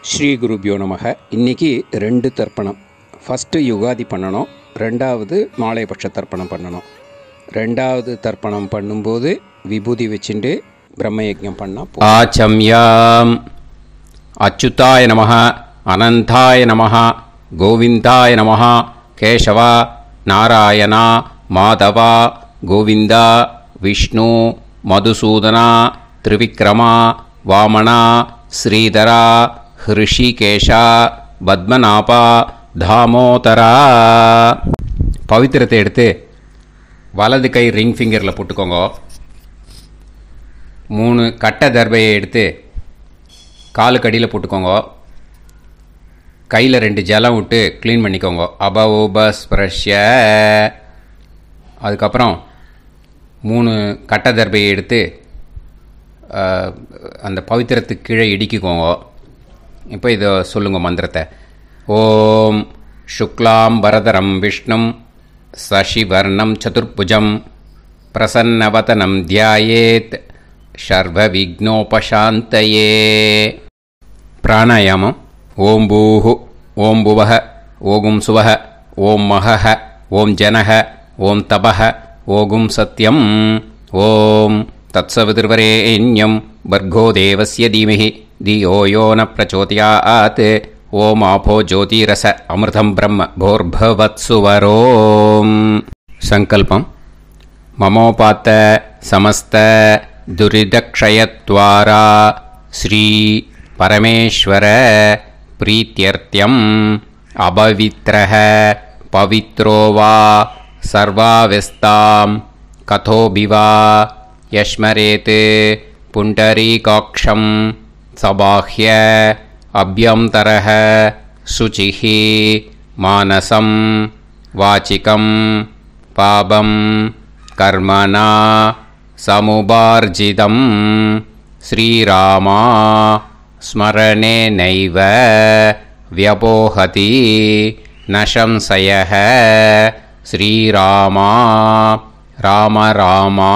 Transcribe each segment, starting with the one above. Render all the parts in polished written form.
ஸ்ரீ குருபியோ நமக. இன்றைக்கி 2 தர்ப்பணம். ஃபஸ்ட்டு யுகாதி பண்ணணும், 2வது மாலைபட்ச தர்ப்பணம் பண்ணணும். 2வது தர்ப்பணம் பண்ணும்போது விபூதி வச்சுட்டு பிரம்மயஜ்ஞம் பண்ணால் ஆச்சம்யாம். அச்சுதாய நமஹ, அனந்தாய நமஹ, கோவிந்தாய நமஹ, கேசவா, நாராயணா, மாதவா, கோவிந்தா, விஷ்ணு, மதுசூதனா, திரிவிக்ரமா, வாமனா, ஸ்ரீதரா, ஹிருஷிகேஷா, பத்மநாபா, தாமோதரா. பவித்திரத்தை எடுத்து வலது கை ரிங் ஃபிங்கரில் போட்டுக்கோங்க. 3 கட்டை தர்பையை எடுத்து காலுக்கடியில் போட்டுக்கோங்க. கையில் 2 ஜலம் விட்டு க்ளீன் பண்ணிக்கோங்க. அபவோபஸ்பிரஷ்ய. அதுக்கப்புறம் 3 கட்டை தர்பையை எடுத்து அந்த பவித்திரத்துக்கு கீழே இடிக்கிக்கோங்க. இப்போ இதை சொல்லுங்க மந்திரத்தை. ஓம் சுக்லாம் வரதரம் விஷ்ணும் சசிவர்ணம் சதுர்புஜம் பிரசன்னவதனம் தியாயேத் சர்வ விக்னோபசாந்தயே. பிராணாயாமம். ஓம் பூஹு, ஓம் புவஹ, ஓகும் சுவஹ, ஓம் மஹஹ, ஓம் ஜனஹ, ஓம் தபஹ, ஓகும் சத்யம். ஓம் தத்சவிதுர்வரேண்யம் வர்கோ தேவஸ்ய தீமஹி தியோ யோ ந பிரச்சோதயாத். ஓம் ஆபோ ஜோதிரச அமிர்தம் பிரம்ம போர்பவத்சுவரோம். சங்கல்பம். மமோபாத்த சமஸ்த துரிதக்ஷயத்வாரா ஸ்ரீ பரமேஸ்வர பிரீத்யர்த்தியம் அபவித்ரஹ பவித்ரோ வா சர்வாவஸ்தாம் கதோபிவா யஸ்மரேத் புண்டரீகாக்ஷம் சபாஹ்ய அப்யந்தரஹ சுசிஹ மானசம் வாசிகம் பாபம் கர்மணா சமுபார்ஜிதம் ஸ்ரீராமா ஸ்மரணேனைவ வ்யபோஹதி நசம்சயஹ. ஸ்ரீராமா ராம ராமா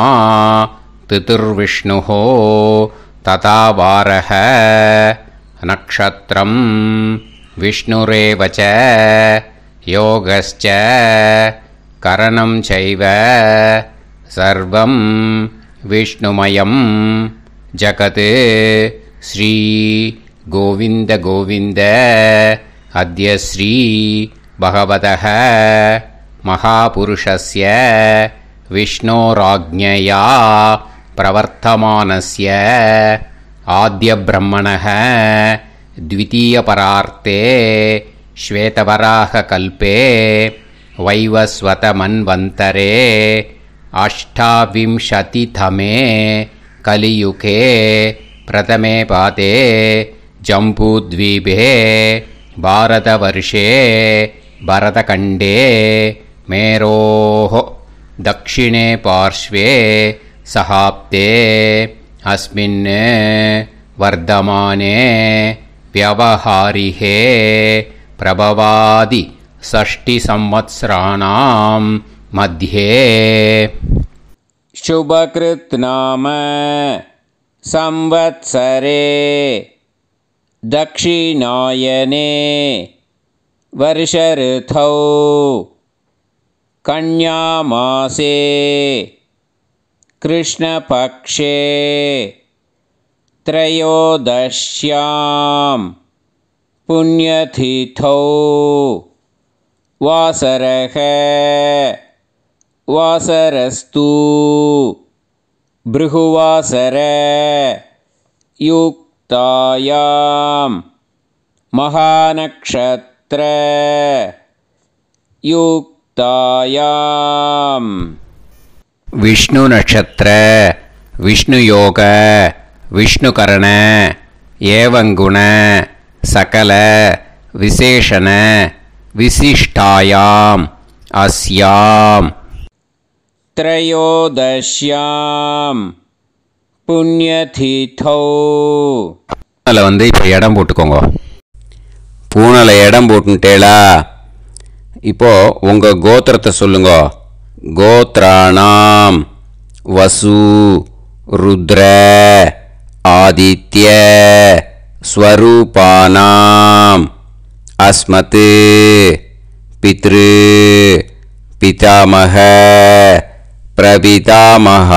திதிர்விஷ்ணுஹோ ததா வாரஹ. நக்ஷத்ரம் விஷ்ணுரேவச யோகஸ்ச கரணம் சைவ சர்வம் விஷ்ணுமயம் ஜகத். ஸ்ரீ கோவிந்த கோவிந்த அத்ய ஸ்ரீ பகவதः மகாபுருஷஸ்ய விஷ்ணோராஜ்ஞயா பிரவர்த்தமானஸ்ய ஆத்யப்ரஹ்மணः த்விதீயபரார்த்தே ஸ்வேதவராககல்பே வைவஸ்வதமன்வந்தரே அஷ்டாவிம்சதிதமே கலியுகே பிரதமே பாதே ஜம்பூத்வீபே பாரதவர்ஷே பரதகண்டே மேரோः दक्षिणे पार्श्वे सहाप्ते अस्मिन् वर्धमाने व्यवहारिहे प्रभवादि षष्टिसंवत्सराणां मध्ये. शुभकृत् नाम संवत्सरे दक्षिणायने वर्षऋतौ कन्यामासे कृष्णपक्षे त्रयोदश्यां पुण्यतिथौ वासरः वासरस्तु भृगुवासर युक्तायां महानक्षत्र युक्तायां विष्णु नक्षत्र विष्णु योग विष्णुकरण एवं गुण सकल विशेषण विशिष्टायां अस्यां त्रयोदश्यां पुण्यतिथौ. பூனலை வந்து இப்போ இடம் போட்டுக்கோங்க. பூனலை இடம் போட்டுட்டேளா? இப்போது உங்கள் கோத்திரத்தை சொல்லுங்க. கோத்ராணாம் वसु रुद्र आदित्य ஸ்வரூபானாம் அஸ்மத் பித்ரு பிதாமக பிரபிதாமகானாம்.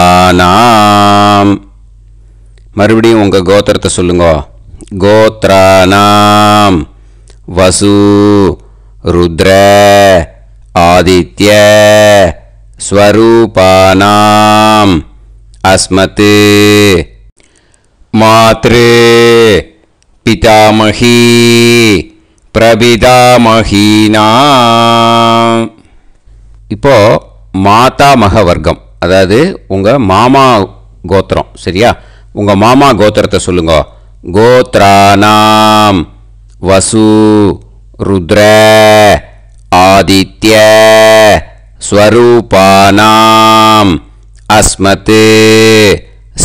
மறுபடியும் உங்கள் கோத்திரத்தை சொல்லுங்க. கோத்ரானாம் வசு ருத்ர ஆதித்ய ஸ்வரூபானாம் அஸ்மத் மாத்ரு பிதாமகி பிரபிதாமகீனாம். இப்போ மாதாமக வர்க்கம், அதாவது உங்கள் மாமா கோத்திரம். சரியா? உங்கள் மாமா கோத்திரத்தை சொல்லுங்க. கோத்ரானாம் வசு ருத்ர ஆதித்ய ஸ்வரூபானாம் அஸ்மத்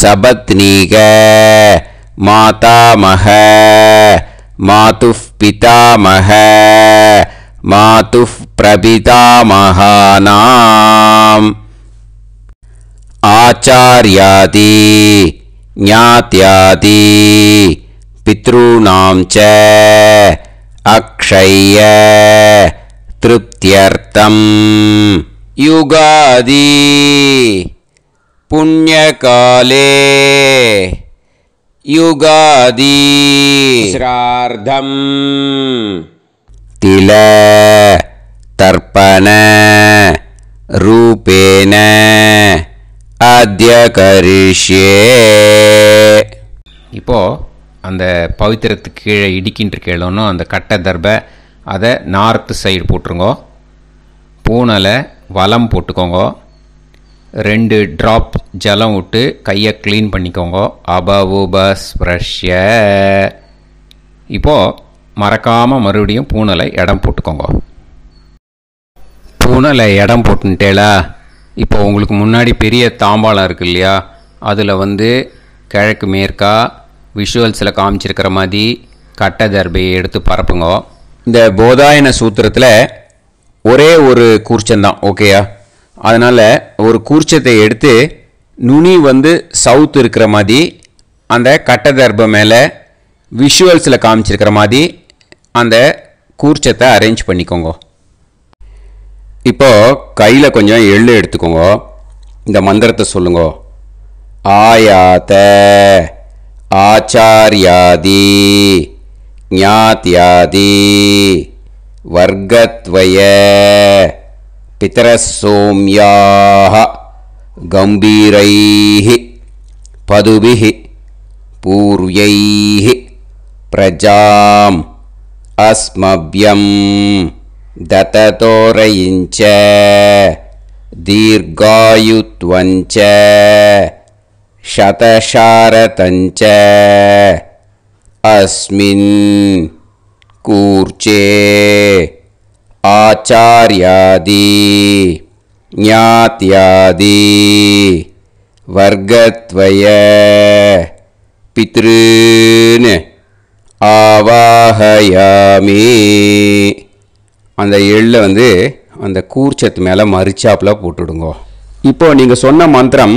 சபத்னீக மாதாமக மாதுஃப் பிதாமக மாதுஃப் பிரபிதாமகானாம். ஆச்சார்யாதி ஞாத்யாதி பித்ருணாம் ச அக்ஷய திருப்தியர்த்தம் யுகாதி புண்ணியகாலே யுகாதி ஸ்ரார்த்தம் தில தர்ப்பண ரூபேன அத்ய கரிஷ்யே. இப்போது அந்த பவித்திரத்துக்கு கீழே இடிக்கின்ற கேளோன்னு அந்த கட்டை தர்பை அதை நார்த்து சைடு போட்டுருங்கோ. பூனலை வலம் போட்டுக்கோங்க. 2 ட்ராப் ஜலம் விட்டு கையை க்ளீன் பண்ணிக்கோங்க. அபவுபஸ்ப்ரஷ்ய. இப்போது மறக்காமல் மறுபடியும் பூனலை இடம் போட்டுக்கோங்க. பூனலை இடம் போட்டுட்டேலா. இப்போ உங்களுக்கு முன்னாடி பெரிய தாம்பாளம் இருக்கு இல்லையா, அதில் கிழக்கு மேற்கா விஷுவல்ஸில் காமிச்சிருக்கிற மாதிரி கட்டை தர்பையை எடுத்து பரப்புங்க. இந்த போதாயன சூத்திரத்தில் ஒரே ஒரு கூர்ச்சந்தான். ஓகேயா? அதனால் ஒரு கூர்ச்சத்தை எடுத்து நுனி சவுத் இருக்கிற மாதிரி அந்த கட்டை தர்பை மேலே விஷுவல்ஸில் காமிச்சிருக்கிற மாதிரி அந்த கூர்ச்சத்தை அரேஞ்ச் பண்ணிக்கோங்க. இப்போது கையில் கொஞ்சம் எள்ளு எடுத்துக்கோங்க. இந்த மந்திரத்தை சொல்லுங்க. ஆயாத ஆச்சார்யாதி ஞாத்யாதி வர்க்கத்வய பிதரசோம்யாஹ கம்பீரைஹி பதுபிஹி பூர்வைஹி பிரஜாம் அஸ்மப்யம் தததோரயிஞ்ச தீர்காயுத்வஞ்ச சதசாரதஞ்ச அஸ்மின் கூர்ச்சே ஆச்சார்யாதி ஞாத்யாதி வர்க்கத்வய பித்ருன் ஆவாஹயாமி. அந்த எள்ளை அந்த கூர்ச்சத்து மேலே மரிச்சாப்பில் போட்டுடுங்க. இப்போது நீங்கள் சொன்ன மந்திரம்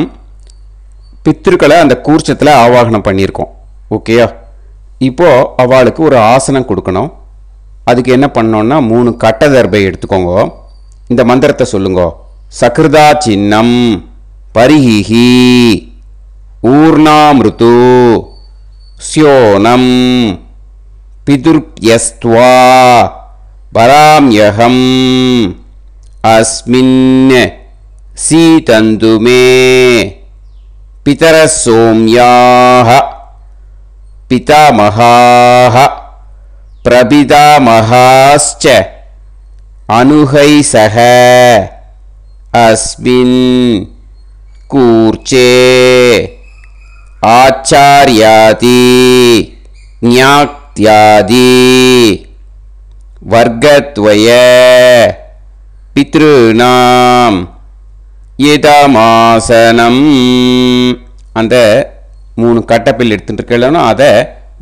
பித்ருக்களை அந்த கூர்ச்சத்தில் ஆவாகனம் பண்ணியிருக்கோம். ஓகேயா? இப்போது அவளுக்கு ஒரு ஆசனம் கொடுக்கணும். அதுக்கு என்ன பண்ணோன்னா 3 கட்டை தர்பை எடுத்துக்கோங்க. இந்த மந்திரத்தை சொல்லுங்க. சக்ருதா சின்னம் பரிஹி ஊர்ணாமிருத்து ஸ்யோனம் பிதுர்யஸ்த்வா பராம்யகம் அஸ்மின் சீதந்து மே பிதரசோம்யாஹ பிதாமகாஹ பிரபிதாமகாஸ்ச அனுகைசஹ அஸ்மின் கூர்ச்சே ஆச்சார்யாதி ஞாத்யாதி வர்க்கத்வய பித்ருநாம் இதமாசனம். அந்த 3 கட்டப்பில் எடுத்துகிட்டு இருக்கலன்னா அதை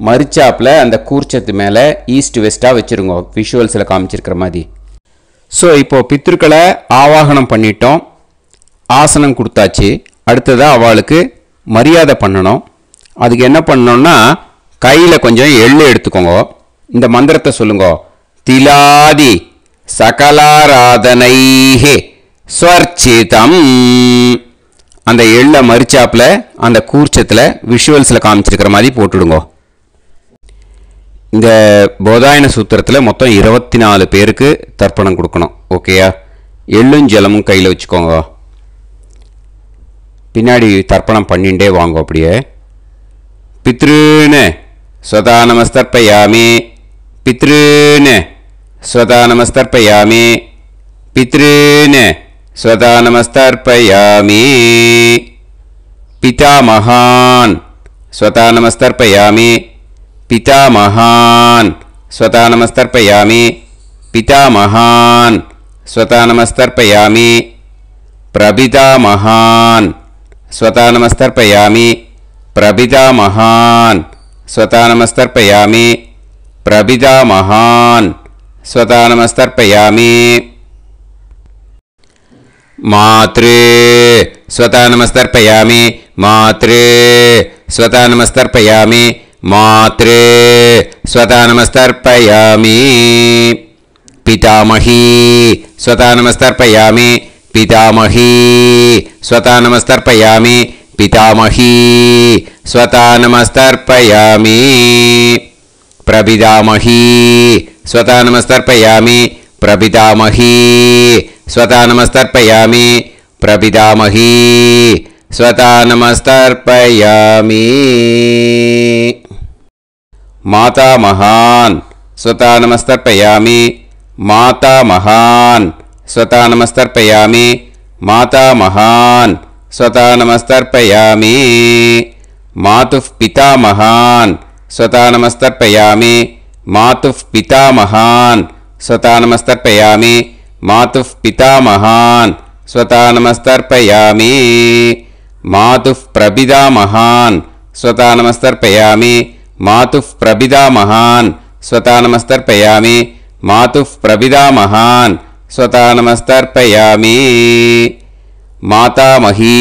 மரிச்சாப்பில் அந்த கூர்ச்சத்து மேலே ஈஸ்ட் வெஸ்ட்டாக வச்சுருங்க, விஷுவல்ஸில் காமிச்சிருக்கிற மாதிரி. ஸோ இப்போது பித்ருக்களை ஆவாகனம் பண்ணிட்டோம், ஆசனம் கொடுத்தாச்சு. அடுத்ததாக அவளுக்கு மரியாதை பண்ணணும். அதுக்கு என்ன பண்ணோன்னா கையில் கொஞ்சம் எள்ளு எடுத்துக்கோங்க. இந்த மந்திரத்தை சொல்லுங்க. திலாதி சகலாராதனைஹே ஸ்வர்ச்சிதம். அந்த எள்ளை மரிச்சாப்பில் அந்த கூர்ச்சத்தில் விஷுவல்ஸில் காமிச்சிருக்கிற மாதிரி போட்டுடுங்க. இந்த போதாயன சூத்திரத்தில் மொத்தம் 24 பேருக்கு தர்ப்பணம் கொடுக்கணும். ஓகேயா? எள்ளும் ஜலமும் கையில் வச்சுக்கோங்க. பின்னாடி தர்ப்பணம் பண்ணிண்டே வாங்க. அப்படியே பித்ருன்னு ஸ்வதா நமஸ்தர்ப்பயாமி, பித்ருன்னு ஸ்வதா நமஸ்தர்ப்பயாமி, பித்ருன்னு ஸ்வதா நமஸ்தர்ப்பயாமி, பிதாமகான் ஸ்வதா நமஸ்தர்ப்பயாமி, पितामहान् स्वता नमस्तर्पयामि, पितामहान् स्वता नमस्तर्पयामि, प्रपितामहान् स्वता नमस्तर्पयामि, प्रपितामहान् स्वता नमस्तर्पयामि, प्रपितामहान् स्वता नमस्तर्पयामि, मातृ स्वता नमस्तर्पयामि, मातृ स्वता नमस्तर्पयामि, मातृ स्वता नमस्तर्पयामि, पितामही स्वता नमस्तर्पयामि, पितामही स्वता नमस्तर्पयामि, पितामही स्वता नमस्तर्पयामि, प्रपितामही स्वता नमस्तर्पयामि, प्रपितामही स्वता नमस्तर्पयामि, प्रपितामही स्वता नमस्तर्पयामि, मातामहान् स्वता नमस्तर्पयामि, मातामहान् स्वता नमस्तर्पयामि, मातामहान् स्वता नमस्तर्पयामि, मातुः पितामहान् स्वता नमस्तर्पयामि, मातुः पितामहान् स्वता नमस्तर्पयामि, मातुः पितामहान् स्वता नमस्तर्पयामि, मातुः प्रपितामहान् स्वता नमस्तर्पयामि, मातुः प्रपितामहान् स्वता नमस्तर्पयामि, मातुः प्रपितामहान् स्वता नमस्तर्पयामि, मातामही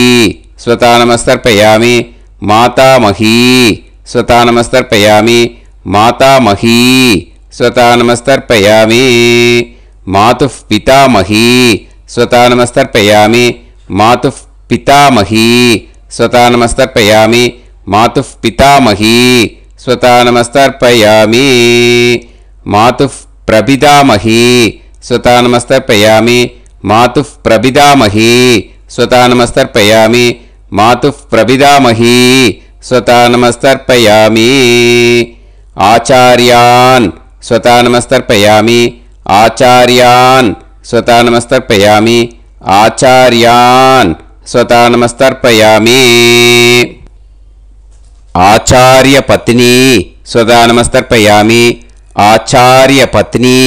स्वता नमस्तर्पयामि, मातामही स्वता नमस्तर्पयामि, मातामही स्वता नमस्तर्पयामि, मातुः पितामही स्वता नमस्तर्पयामि, मातुः पितामही स्वता नमस्तर्पयामि, मातुः पितामही स्वता नमस्तर्पयामि, मातुः प्रपितामही स्वता नमस्तर्पयामि, मातुः प्रपितामही स्वता नमस्तर्पयामि, मातुः प्रपितामही स्वता नमस्तर्पयामि, आचार्यान् स्वता नमस्तर्पयामि, आचार्यान् स्वता नमस्तर्पयामि, आचार्यान् स्वता नमस्तर्पयामि, आचार्यपत्नी स्वता नमस्तर्पयामि, आचार्यपत्नी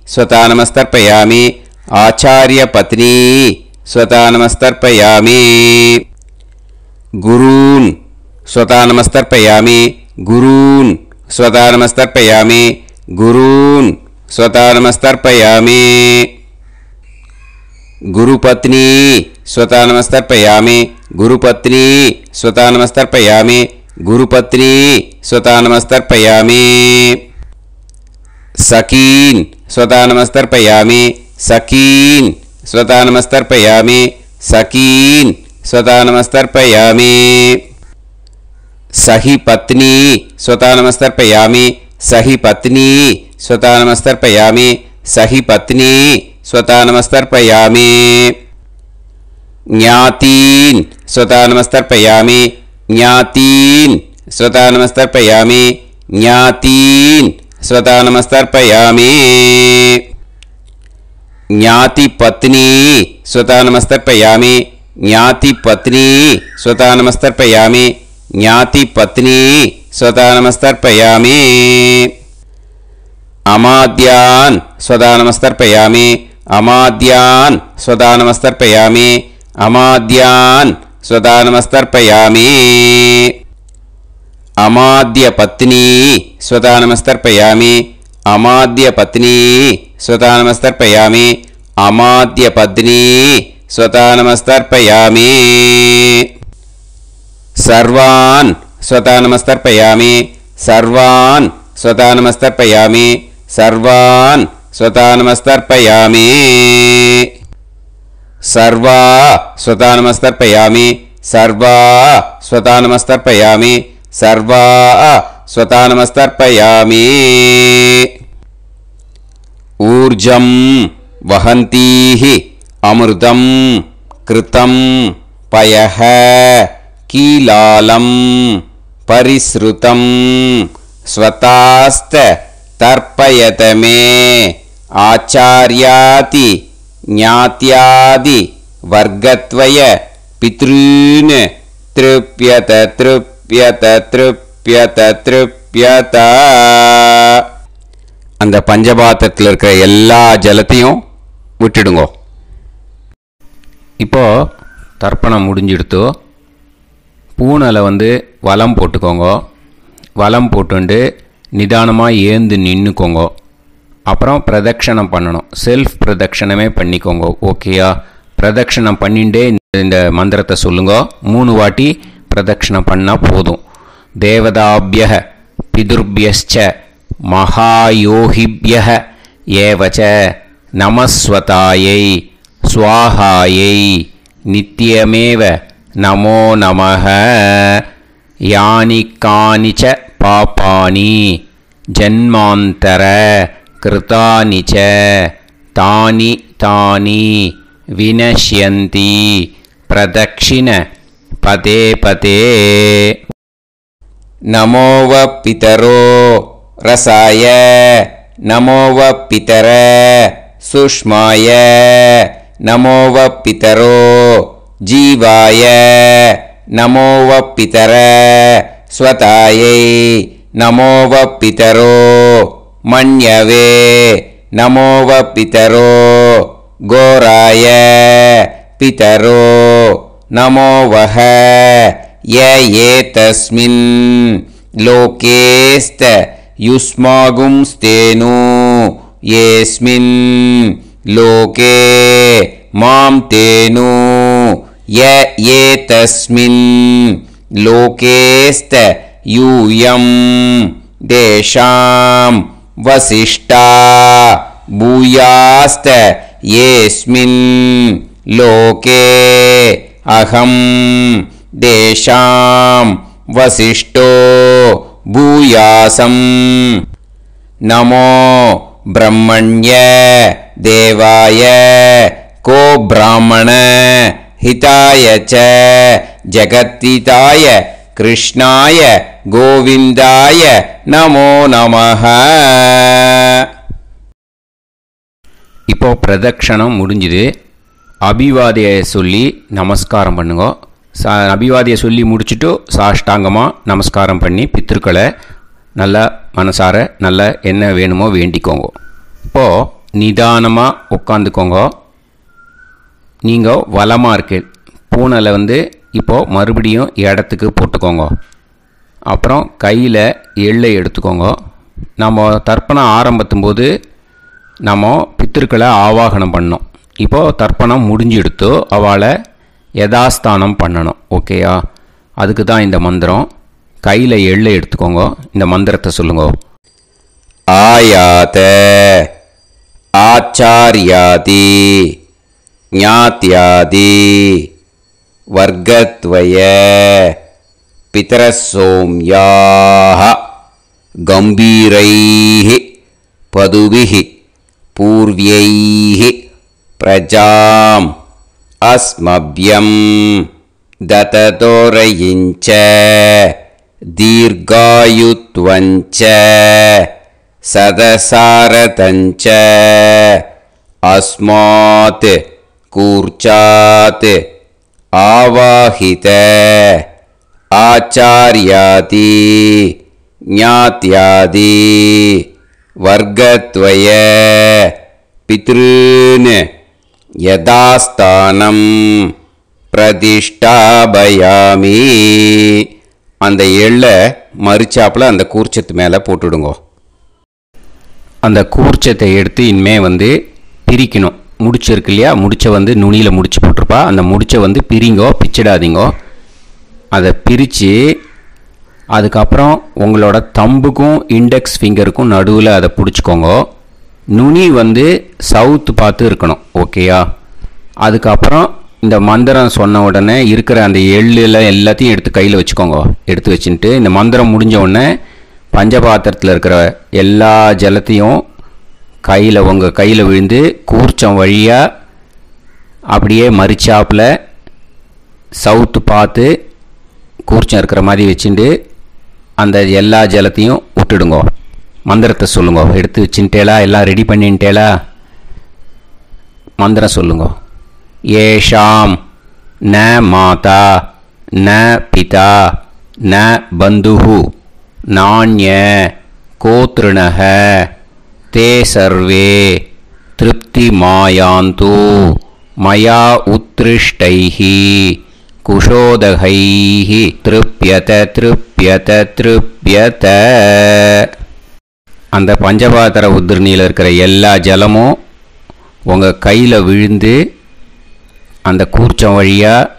स्वता नमस्तर्पयामि, आचार्यपत्नी स्वता नमस्तर्पयामि, गुरून् स्वता नमस्तर्पयामि, गुरून् स्वता नमस्तर्पयामि, गुरून् स्वता नमस्तर्पयामि, गुरुपत्नी स्वता नमस्तर्पयामि, गुरुपत्नी स्वता नमस्तर्पयामि, गुरुपत्नी स्वता नमस्तर्पयामि, सखीन् स्वता नमस्तर्पयामि, सखीन् स्वता नमस्तर्पयामि, सखीन् स्वता नमस्तर्पयामि, सही पत्नी स्वता नमस्तर्पयामि, सही पत्नी स्वता नमस्तर्पयामि, सही पत्नी स्वता नमस्तर्पयामि, ज्ञातीन् स्वता नमस्तर्पयामि, ज्ञातीन् स्वता नमस्तर्पयामि, ज्ञातीन् स्वता नमस्तर्पयामि, ज्ञातिपत्नी स्वता नमस्तर्पयामि, ज्ञातिपत्नी स्वता नमस्तर्पयामि, ज्ञातिपत्नी स्वता नमस्तर्पयामि, अमाद्यान् स्वता नमस्तर्पयामि, अमाद्यान् स्वता नमस्तर्पयामि, अमाद्यान् स्वता नमस्तर्पयामि, अमाद्यपत्नी स्वता नमस्तर्पयामि, अमाद्यपत्नी स्वता नमस्तर्पयामि, अमाद्यपत्नी स्वता नमस्तर्पयामि, सर्वान् स्वता नमस्तर्पयामि, सर्वान् स्वतानमस्तर्पयामि सर्वान् स्वतानमस्तर्पयामि सर्वा स्वतानमस्तर्पयामि सर्वा स्वतानमस्तर्पयामि सर्वा स्वतानमस्तर्पयामि ऊर्जं वहन्तीः अमृतं कृतं पयः कीलालं परिसृतं स्वतास्त तर्पयत मे आचार्याति ज्ञात्यादि वर्गत्वय पितॄन् तृप्यत तृप्यत तृप्यत तृप्यत அந்த பஞ்சபாத்திரத்தில் இருக்கிற எல்லா ஜலத்தையும் விட்டுடுங்கோ. இப்போது தர்ப்பணம் முடிஞ்சிடுத்தோ பூனலை வலம் போட்டுக்கோங்க. வலம் போட்டுண்டு நிதானமாக ஏந்து நின்றுக்கோங்க. அப்புறம் பிரதட்சணம் பண்ணணும். செல்ஃப் பிரதட்சணமே பண்ணிக்கோங்க. ஓகேயா? பிரதட்சணம் பண்ணிண்டே இந்த மந்திரத்தை சொல்லுங்க. 3 வாட்டி பிரதட்சணம் பண்ணால் போதும். தேவதாபிய பிதுர்பியச்ச மகாயோகிபிய ஏவச்ச நமஸ்வதாயை ஸ்வாஹாயை நித்யமேவ நமோ நமஹ யானி கானிச்ச பாபானி ஜன்மாந்தர கிருதானி ச தானி தானி வினஷ்யந்தி பிரதக்ஷிண பதே பதே நமோவ பிதரோ ரசாய நமோவ பிதர சுஷ்மாய நமோவ பிதரோ ஜீவாய நமோவ பிதர ஸ்வதாயை நமோவ பிதரோ மன்யவே நமோவ பிதரோ கோராய பிதரோ நமோவஹ யே தஸ்மின் லோகேஸ்த யுஸ்மாகும்ஸ்தேனு ஏஸ்மின் லோகே மாம் தேனு யே தஸ்மின் லோகேஸ்த யூயம் தேஷாம் வசிஷ்டா பூயாஸ்த ஏஸ்மின் லோகே அகம் தேஷாம் வசிஷ்டோ பூயாசம் நமோ பிரம்மண்ய தேவாய கோ பிராமண ஹிதாய ச ஜகத்திதாய கிருஷ்ணாய கோவிந்தாய நமோ நமஹ. இப்போ பிரதட்சணம் முடிஞ்சுது. அபிவாதியை சொல்லி நமஸ்காரம் பண்ணுங்க. அபிவாதியை சொல்லி முடிச்சுட்டு சாஷ்டாங்கமாக நமஸ்காரம் பண்ணி பித்ருக்களை நல்லா மனசார நல்லா என்ன வேணுமோ வேண்டிக்கோங்க. இப்போது நிதானமாக உட்காந்துக்கோங்க. நீங்கள் வலமாக இருக்கு பூனலை இப்போது மறுபடியும் இடத்துக்கு போட்டுக்கோங்க. அப்புறம் கையில் எள்ளை எடுத்துக்கோங்க. நம்ம தர்ப்பணம் ஆரம்பித்தும் போது நம்ம பித்திருக்களை ஆவாகனம் பண்ணோம். இப்போது தர்ப்பணம் முடிஞ்செடுத்து அவளை யதாஸ்தானம் பண்ணணும். ஓகேயா? அதுக்கு தான் இந்த மந்திரம். கையில் எள்ளை எடுத்துக்கோங்க. இந்த மந்திரத்தை சொல்லுங்க. ஆயாத ஆச்சாரியாதி ஞாத்யாதி வர்க்கத்வய பிதரசோம்யாஹ கம்பீரைஹ பதுபிஹ பூர்வ்யைஹ பிரஜாம் அஸ்மப்யம் தததோரயிஞ்ச தீர்காயுத்வஞ்ச சதசாரதஞ்ச அஸ்மாத் கூர்ச்சாத் ஆவாஹித ஆச்சார்யாதி ஞாத்யாதி வர்க்கத்வய பித்ருன் யதாஸ்தானம் பிரதிஷ்டாபயாமி. அந்த எள்ளை மறிச்சாப்பில் அந்த கூர்ச்சத்து மேலே போட்டுடுங்கோ. அந்த கூர்ச்சத்தை எடுத்து இனிமே பிரிக்கணும். முடிச்சு இருக்கு இல்லையா? முடிச்சை நுனியில் முடிச்சு போட்டிருப்பா. அந்த முடிச்சை பிரிங்கோ, பிச்சிடாதீங்கோ. அதை பிரித்து அதுக்கப்புறம் உங்களோட தம்புக்கும் இண்டெக்ஸ் ஃபிங்கருக்கும் நடுவில் அதை பிடிச்சிக்கோங்க. நுனி வந்து சவுத்து பார்த்து இருக்கணும். ஓகேயா? அதுக்கப்புறம் இந்த மந்திரம் சொன்ன உடனே இருக்கிற அந்த எள்ளில் எல்லாத்தையும் எடுத்து கையில் வச்சுக்கோங்க. எடுத்து வச்சுட்டு இந்த மந்திரம் முடிஞ்ச உடனே பஞ்சபாத்திரத்தில் இருக்கிற எல்லா ஜலத்தையும் உங்கள் கையில் விழுந்து கூர்ச்சம் வழியாக அப்படியே மறிச்சாப்பில் சவுத்து பார்த்து கூர்ச்சம் இருக்கிற மாதிரி வச்சுட்டு அந்த எல்லா ஜலத்தையும் விட்டுடுங்க. மந்திரத்தை சொல்லுங்க. எடுத்து வச்சுட்டேலா? எல்லாம் ரெடி பண்ணிட்டேலா? மந்திரம் சொல்லுங்க. ஏஷாம் ந மாதா ந பிதா ந பந்துஹு நாண்ய கோத்ருணஹ தே சர்வே திருப்தி மாயாந்து மயா உத்ருஷ்டைஹி குஷோதகைஹி திருப்யத திருப்யத திருப்யத. அந்த பஞ்சபாத்திர உதிர்ணியில் இருக்கிற எல்லா ஜலமும் உங்கள் கையில் விழுந்து அந்த கூர்ச்சம் வழியாக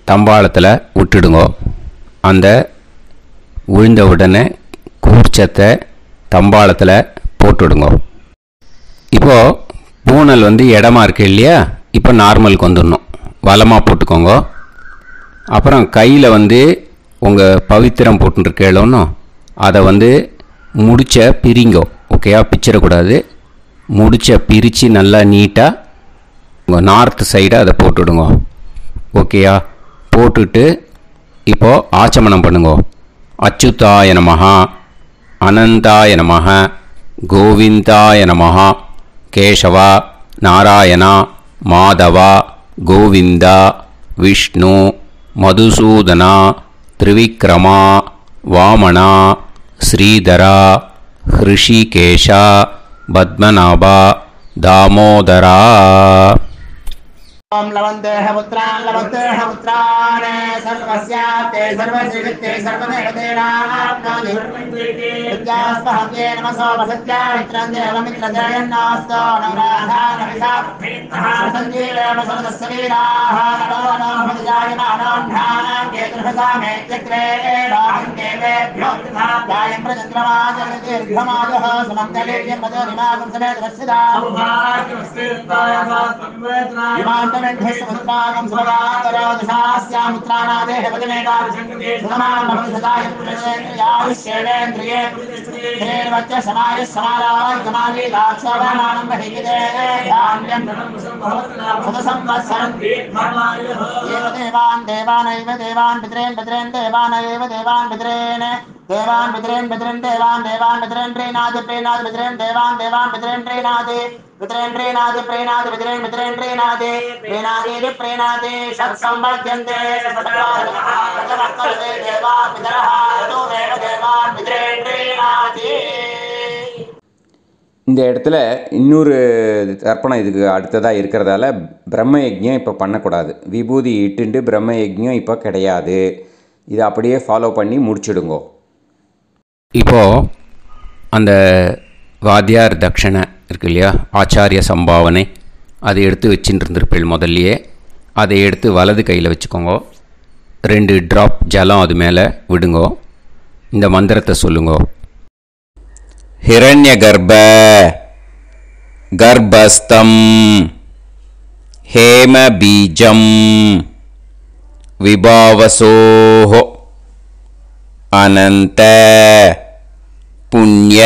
தம்பாளத்தில் விட்டுடுங்க. அந்த விழுந்த உடனே கூர்ச்சத்தை தம்பாளத்தில் போட்டுடுங்க. இப்போது பூனல் வந்து இடமா இருக்கு இல்லையா? இப்போ நார்மலுக்கு வந்துடணும். வலமாக போட்டுக்கோங்க. அப்புறம் கையில் வந்து உங்கள் பவித்திரம் போட்டுருக்கேளோன்னு அதை வந்து முடிச்ச பிரிங்கோ. ஓகேயா? பிச்சிடக்கூடாது. முடிச்ச பிரித்து நல்லா நீட்டாக உங்கள் நார்த் சைடை அதை போட்டுவிடுங்க. ஓகேயா? போட்டுட்டு இப்போது ஆச்சமனம் பண்ணுங்க. அச்சுதாய நமஹ அனந்தாய நமஹ கோவிந்தாய நமஹ கேசவா நாராயணா மாதவா கோவிந்தா விஷ்ணு மதுசூதனா திரிவிக்ரமா வாமனா ஸ்ரீதரா ஹிருஷிகேஷா பத்மநாபா தாமோதரா. ओम लवन्तेह पुत्रान् लवन्तेह पुत्रान् सर्वस्याप्ते सर्वश्रीवित्ते सर्वदेवतेनाप्नोति विद्यास्पहव्ये नमसो वसत्या मित्रं देवमित्रजयन्नास्तो नवराधानविषाभ्येत्तः सञ्जीवेम सर्वस्वीराः नमो नमः जायमानान्धानां केतुर्भसामेत्यग्रे देवेभ्यो गायं प्रचन्द्रमाजगतिर्घमाजः समन्तलीर्यं पदोनिमागं समेतवस्सिदा समुद्रागं सुभगान्तरोदशास्यामुत्रानादेह पदमेकाविशङ्कते सुतमान् भविष्यदाय पुरुषेन्द्रियायुष्येवेन्द्रिये हेर्वच्च समायुः समाराय कमाली दाक्षाभामानं बहिविदे धान्यं सुतसंवत्सरं एव देवान् देवानैव देवान् पितॄन् पितॄन् देवानैव देवान् पितॄन् देवान् पितॄन् पितॄन् देवान् देवान् पितॄन् प्रीणाति प्रीणाति पितॄन् देवान् देवान् पितॄन् प्रीणाति पितॄन् प्रीणाति प्रीणाति पितॄन् पितॄन् प्रीणाति प्रीणाति प्रीणाति षट्संवर्ध्यन्ते षट्संवर्ध्यन्ते देवा पितरः ततो देव देवान् पितॄन् प्रीणाति. இந்த இடத்துல இன்னொரு தர்ப்பணம் இதுக்கு அடுத்ததாக இருக்கிறதால பிரம்ம யஜ்ஞம் இப்போ பண்ணக்கூடாது. விபூதி இட்டுண்டு பிரம்ம யஜ்ஞம் இப்போ கிடையாது. இதை அப்படியே ஃபாலோ பண்ணி முடிச்சுடுங்கோ. இப்போது அந்த வாத்தியார் தட்சணை இருக்கு இல்லையா? ஆச்சாரிய சம்பாவனை அதை எடுத்து வச்சுட்டு இருந்திருப்பேள் முதல்லையே. அதை எடுத்து வலது கையில் வச்சுக்கோங்க. 2 ட்ராப் ஜலம் அது மேலே விடுங்கோ. இந்த மந்திரத்தை சொல்லுங்கோ. हिरण्यगर्भ गर्भस्थं हेमबीजं विभावसोः अनन्त पुण्य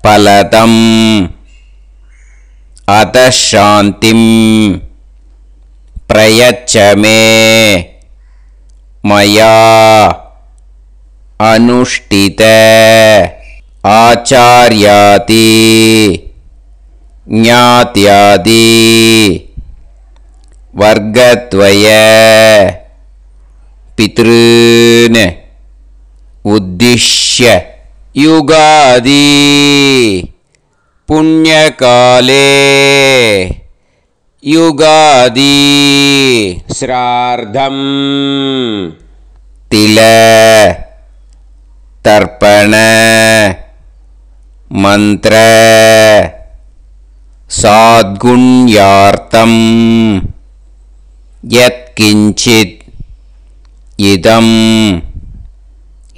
फलदम् अतः शान्तिं प्रयच्छ मे मया अनुष्ठित आचार्यादि ज्ञात्यादि वर्गद्वय पितॄन् उद्दिश्य युगादि पुण्यकाले युगादि श्रार्धं तिल तर्पण मंत्र साद्गुण्यार्थं यत्किंचित् इदं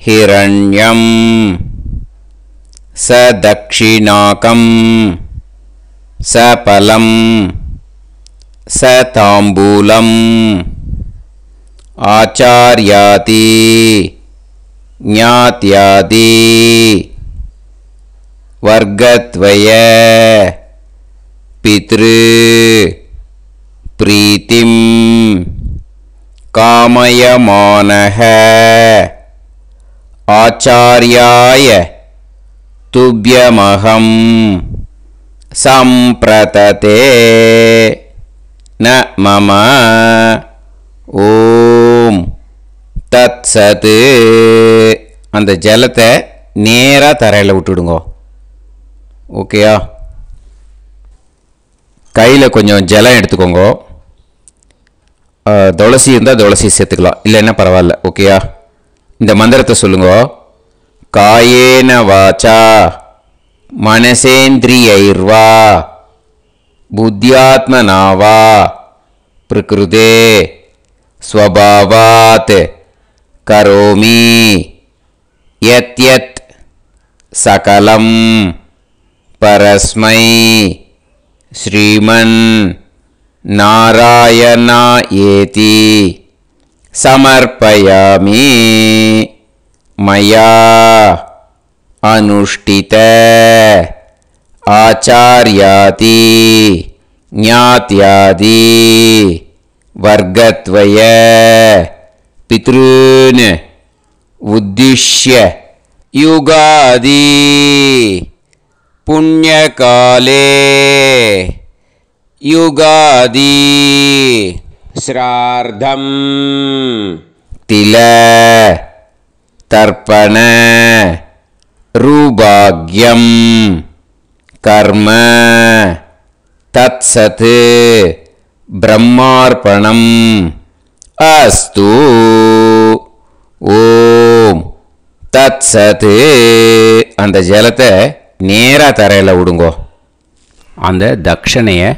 हिरण्यं सदक्षिणाकं सफलं सताम्बूलम् आचार्याति ज्ञात्यादि वर्गत्वय पितृ प्रीतिं कामयमानः आचार्याय तुभ्यमहं सम्प्रतते न मम ஓம் தத்சத். அந்த ஜலத்தை நேராக தரையில் விட்டுடுங்கோ. ஓகேயா? கையில் கொஞ்சம் ஜலம் எடுத்துக்கோங்க. துளசி இருந்தால் துளசி சேர்த்துக்கலாம், இல்லைன்னா பரவாயில்ல. ஓகேயா? இந்த மந்திரத்தை சொல்லுங்க. காயேன வாச்சா மனசேந்திரியைர்வா புத்தியாத்மனாவா பிரகிருதே स्वभावात् करोमि यत् यत् सकलं परस्मै श्रीमन् नारायणायेति समर्पयामि. मया अनुष्ठित आचार्याति ज्ञात्यादि वर्गत्वय पितॄन् उद्दिश्य युगादि पुण्यकाले युगादि श्राद्धं तिल तर्पण रूभाग्यं कर्म तत्सत् ब्रह्मार्पणम् अस्तु. ஓம் தத்சத். அந்த ஜலத்தை நேராக தரையில் விடுங்கோ. அந்த தட்சணையை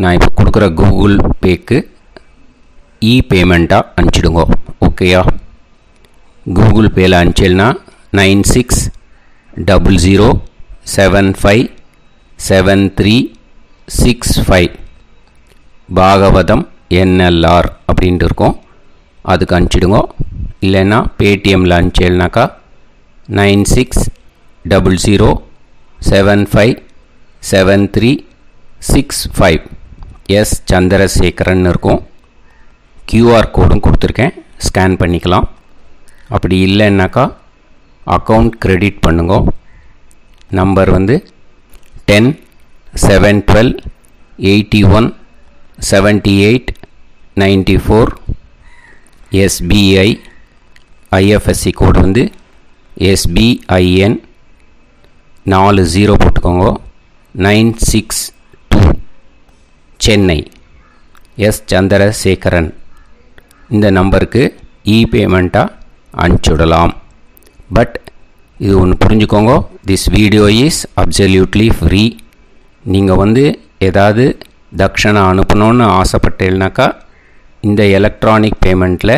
நான் இப்போ கொடுக்குற கூகுள் பேக்கு பேமெண்ட்டாக அனுப்பிச்சிடுங்கோ. ஓகேயா? கூகுள் பேயில் அனுப்பிச்சில்னா 9600757365 பாகவதம் NLR அப்படின்ட்டு இருக்கும். அதுக்கு அனுப்பிச்சிடுங்க. இல்லைன்னா பேடிஎம்மில் அனுப்பிச்சேல்னாக்கா 9600757365 எஸ் சந்திரசேகரன் இருக்கும். QR கோடும் கொடுத்துருக்கேன், ஸ்கேன் பண்ணிக்கலாம். அப்படி இல்லைன்னாக்கா அக்கௌண்ட் கிரெடிட் பண்ணுங்க. நம்பர் வந்து 10-7-12-81-78-94. SBI IFSC கோடு வந்து SBIN 40 போட்டுக்கோங்க. 962 சென்னை. எஸ் சந்திரசேகரன். இந்த நம்பருக்கு பேமெண்ட்டாக அனுப்பிச்சுடலாம். பட் இது ஒன்று புரிஞ்சுக்கோங்க, this video is absolutely free. நீங்கள் வந்து ஏதாவது தட்சணை அனுப்பணுன்னு ஆசைப்பட்டேன்னாக்கா இந்த எலக்ட்ரானிக் பேமெண்ட்டில்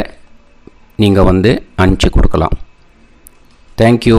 நீங்கள் வந்து அனுப்பிச்சி கொடுக்கலாம். தேங்க்யூ.